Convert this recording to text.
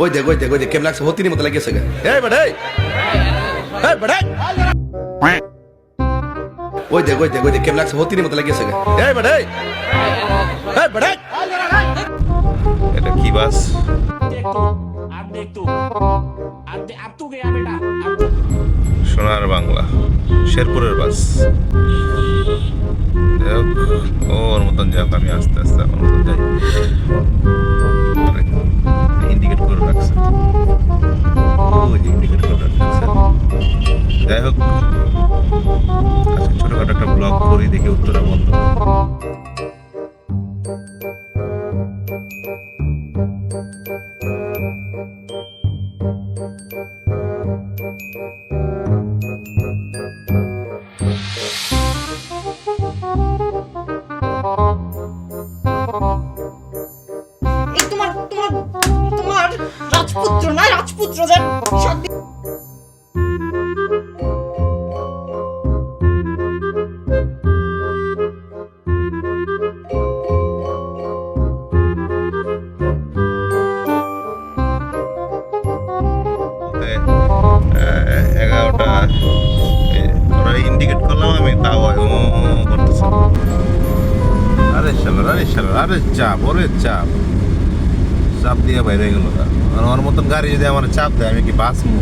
ওই দেখ কেমন লাগছে হতিনি মতো লাগিয়েছে গা এই বেটা এই বেটা ওই দেখ কেমন লাগছে হতিনি মতো লাগিয়েছে গা এই বেটা এই বেটা এটা কি বাস? সোনার বাংলা, শেরপুরের বাস। যাই হোক, ওর মতন যাই হোক, আমি আস্তে আস্তে আমার মতন যাই। ইন্ডিকেট করে রাখছে, ইন্ডিকেট করে রাখছে। যাই হোক, আজকে ছোটখাটো একটা ব্লগ করি, দেখি উত্তরা বন্ধ। তোমার রাজপুত্র না, রাজপুত্র যে ইন্ডিকেট করলাম আমি, তাও করতেছে। আরে চাপ, ওরে চাপ দিয়ে বাইরে গেল। আমার মতন গাড়ি যদি আমার চাপ দেয়, আমি কি বাঁচবো?